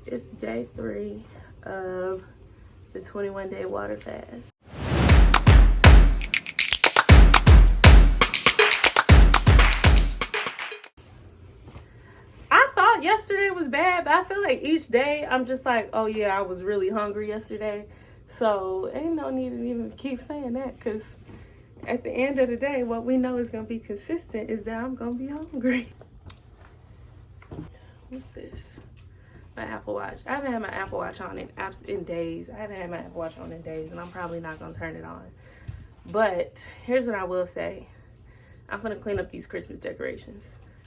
It's day 3 of the 21-day water fast. I thought yesterday was bad, but I feel like each day I'm just like, oh yeah, I was really hungry yesterday. So ain't no need to even keep saying that, because at the end of the day, what we know is going to be consistent is that I'm going to be hungry. What's this? My Apple Watch. I haven't had my Apple Watch on in days. I haven't had my Apple Watch on in days, and I'm probably not going to turn it on. But here's what I will say. I'm going to clean up these Christmas decorations.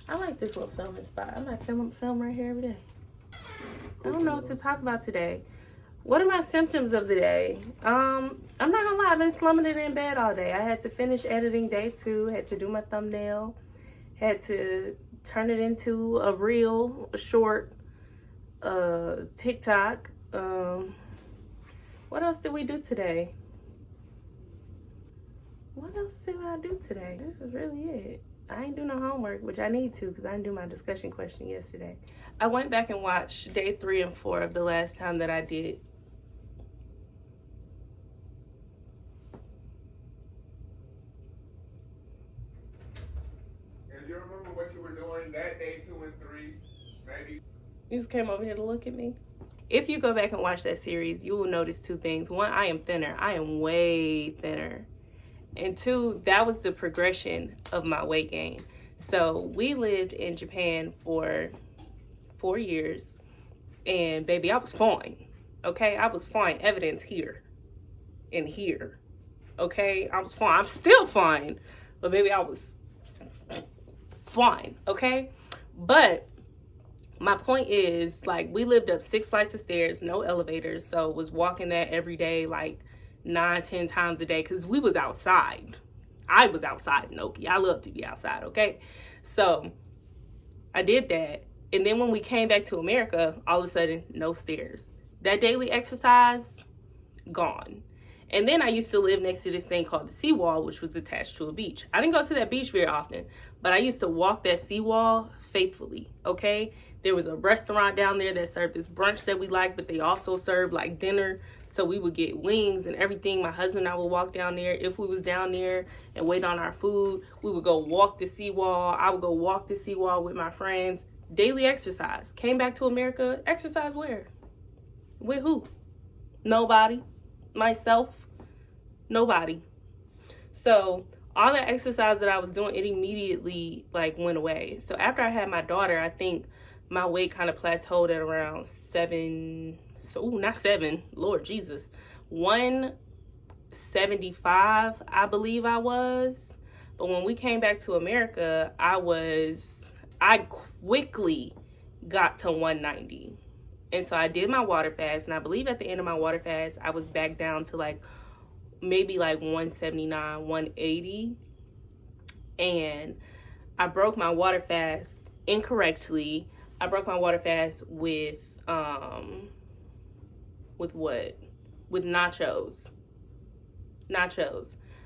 I like this little filming spot. I might film right here every day. I don't know what to talk about today. What are my symptoms of the day? I'm not gonna lie, I've been slumming it in bed all day. I had to finish editing day 2, had to do my thumbnail, had to turn it into a reel, a short, TikTok. What else did we do today? What else did I do today? This is really it. I ain't do no homework, which I need to, because I didn't do my discussion question yesterday. I went back and watched day 3 and 4 of the last time that I did. And do you remember what you were doing that day 2 and 3? Maybe. You just came over here to look at me. If you go back and watch that series, you will notice 2 things. 1, I am thinner. I am way thinner. And 2, that was the progression of my weight gain. So we lived in Japan for 4 years, and baby, I was fine. Okay, I was fine. Evidence here and here. Okay, I was fine. I'm still fine, but baby, I was fine. Okay, but my point is, like, we lived up 6 flights of stairs, no elevators, so was walking that every day, like 9-10 times a day, because we was outside. I was outside, Noki. I love to be outside, okay? So I did that. And then when we came back to America, all of a sudden, no stairs. That daily exercise, gone. And then I used to live next to this thing called the seawall, which was attached to a beach. I didn't go to that beach very often, but I used to walk that seawall faithfully, okay? There was a restaurant down there that served this brunch that we liked, but they also served like dinner. So we would get wings and everything. My husband and I would walk down there. If we was down there and wait on our food, we would go walk the seawall. I would go walk the seawall with my friends. Daily exercise. Came back to America. Exercise where? With who? Nobody. Myself. Nobody. So all that exercise that I was doing, it immediately like went away. So after I had my daughter, I think my weight kind of plateaued at around 7. So not 7, Lord Jesus, 175, I believe I was. But when we came back to America, I quickly got to 190. And so I did my water fast, and I believe at the end of my water fast, I was back down to like maybe like 179, 180. And I broke my water fast incorrectly. I broke my water fast with what? With nachos.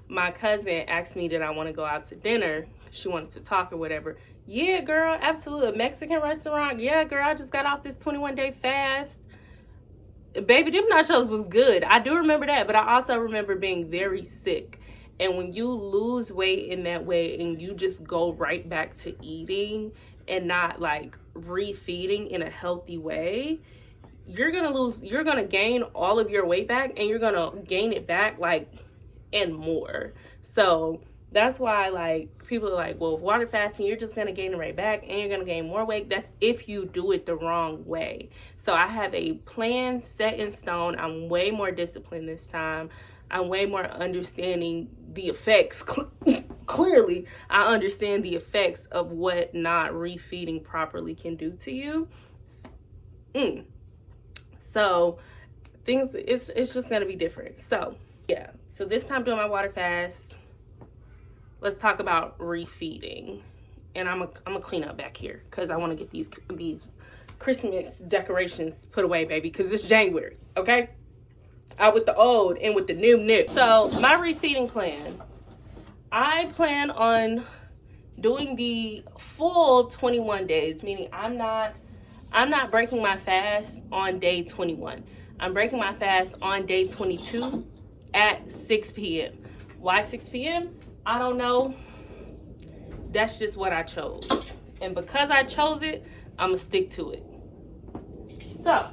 My cousin asked me did I want to go out to dinner. She wanted to talk or whatever. Yeah, girl, absolutely. A Mexican restaurant. Yeah, girl, I just got off this 21-day fast. Baby, them nachos was good. I do remember that, but I also remember being very sick. And when you lose weight in that way and you just go right back to eating and not like refeeding in a healthy way, you're gonna gain all of your weight back, and you're gonna gain it back like and more. So that's why like people are like, well, water fasting, you're just gonna gain it right back and you're gonna gain more weight. That's if you do it the wrong way. So I have a plan set in stone. I'm way more disciplined this time. I'm way more understanding the effects. Clearly, I understand the effects of what not refeeding properly can do to you. So things, it's just gonna be different. So yeah, so this time doing my water fast, let's talk about refeeding. And I'm gonna clean up back here because I want to get these Christmas decorations put away, baby, because it's January, okay? Out with the old and with the new. So my refeeding plan, I plan on doing the full 21 days, meaning I'm not I'm not breaking my fast on day 21. I'm breaking my fast on day 22 at 6 p.m. Why 6 p.m.? I don't know. That's just what I chose. And because I chose it, I'm going to stick to it. So,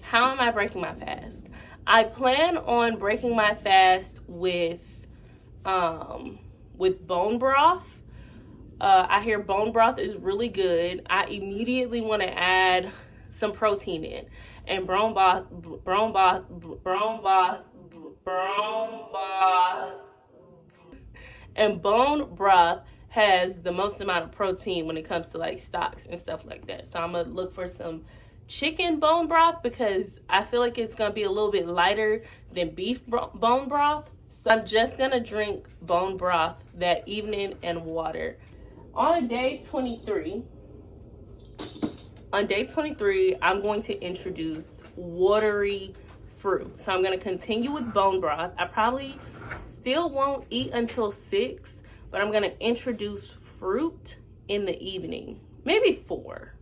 how am I breaking my fast? I plan on breaking my fast with bone broth. I hear bone broth is really good. I immediately want to add some protein in, and bone broth and bone broth has the most amount of protein when it comes to like stocks and stuff like that. So I'm gonna look for some chicken bone broth because I feel like it's gonna be a little bit lighter than beef bone broth. So I'm just gonna drink bone broth that evening and water. On day 23, I'm going to introduce watery fruit. So I'm going to continue with bone broth. I probably still won't eat until 6, but I'm going to introduce fruit in the evening. Maybe 4.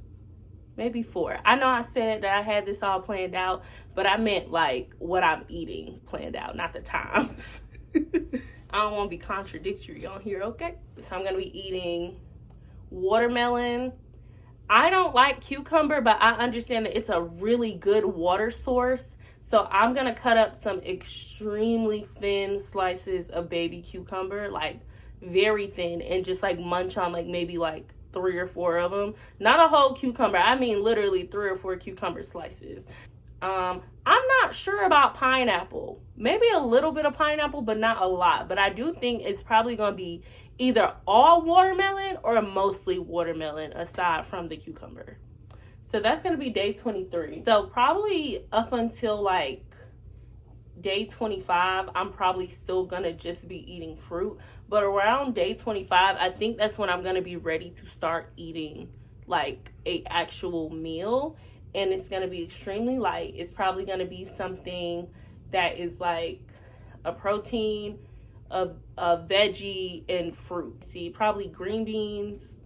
I know I said that I had this all planned out, but I meant like what I'm eating planned out, not the times. I don't want to be contradictory on here, okay? So I'm going to be eating watermelon. I don't like cucumber, but I understand that it's a really good water source. So I'm going to cut up some extremely thin slices of baby cucumber, like very thin, and just like munch on like maybe like 3 or 4 of them. Not a whole cucumber. I mean literally 3 or 4 cucumber slices. I'm not sure about pineapple. Maybe a little bit of pineapple, but not a lot. But I do think it's probably going to be either all watermelon or mostly watermelon aside from the cucumber. So that's going to be day 23. So probably up until like day 25, I'm probably still going to just be eating fruit. But around day 25, I think that's when I'm going to be ready to start eating like a actual meal. And it's going to be extremely light. It's probably going to be something that is like a protein, a veggie, and fruit. See, probably green beans,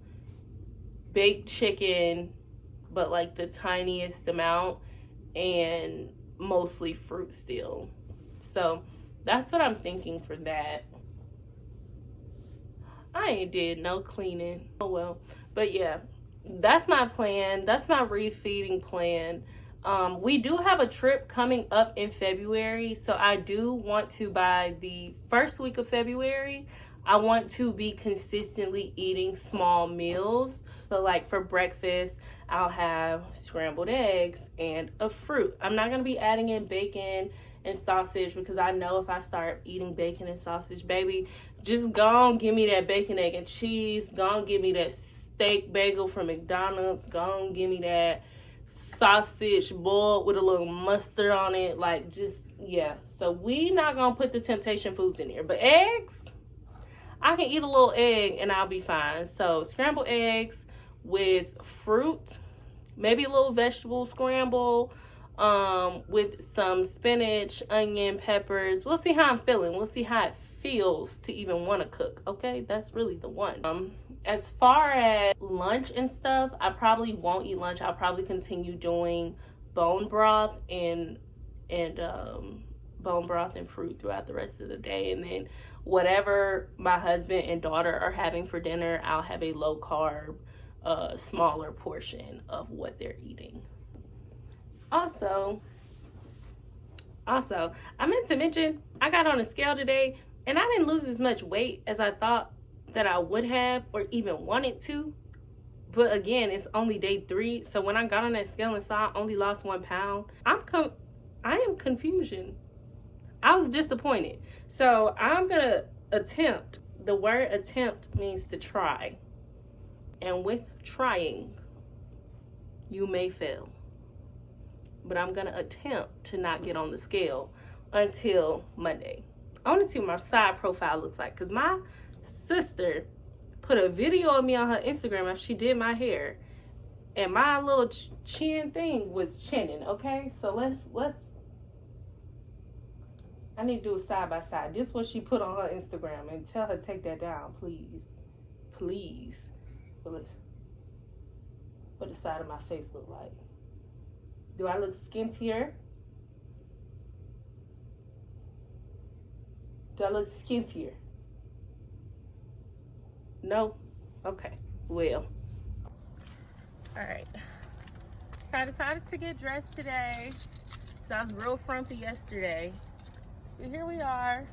baked chicken, but like the tiniest amount, and mostly fruit still. So that's what I'm thinking for that. I ain't did no cleaning. Oh well. But yeah. That's my plan. That's my ReFeeding plan. We do have a trip coming up in February. So I do want to, by the first week of February, I want to be consistently eating small meals. So like for breakfast, I'll have scrambled eggs and a fruit. I'm not going to be adding in bacon and sausage because I know if I start eating bacon and sausage, baby, just go on, give me that bacon, egg, and cheese. Go on, give me that steak bagel from McDonald's. Go on, give me that sausage boiled with a little mustard on it. Like, just, yeah. So we not gonna put the temptation foods in here. But eggs, I can eat a little egg and I'll be fine. So scrambled eggs with fruit, maybe a little vegetable scramble, with some spinach, onion, peppers. We'll see how I'm feeling. We'll see how it feels to even want to cook. Okay, that's really the one. As far as lunch and stuff, I probably won't eat lunch. I'll probably continue doing bone broth and bone broth and fruit throughout the rest of the day. And then whatever my husband and daughter are having for dinner, I'll have a low carb, smaller portion of what they're eating. Also, I meant to mention, I got on a scale today and I didn't lose as much weight as I thought that I would have or even wanted to. But again, it's only day 3. So when I got on that scale and saw I only lost 1 pound, I am confusion. I was disappointed. So I'm going to attempt. The word attempt means to try. And with trying, you may fail. But I'm going to attempt to not get on the scale until Monday. I want to see what my side profile looks like. Because my sister put a video of me on her Instagram after she did my hair. And my little chin thing was chinning, okay? So let's I need to do a side by side. This is what she put on her Instagram. And tell her to take that down, please. Please. But What the side of my face look like? Do I look skintier? Do I look skintier? No? Okay, well. All right. So I decided to get dressed today. So I was real frumpy yesterday. But here we are.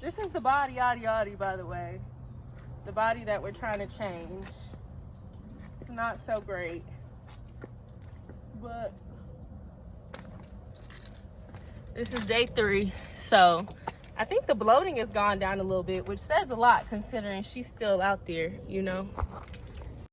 This is the body, yaddy, by the way. The body that we're trying to change. It's not so great. But this is day 3. So I think the bloating has gone down a little bit, which says a lot considering she's still out there, you know.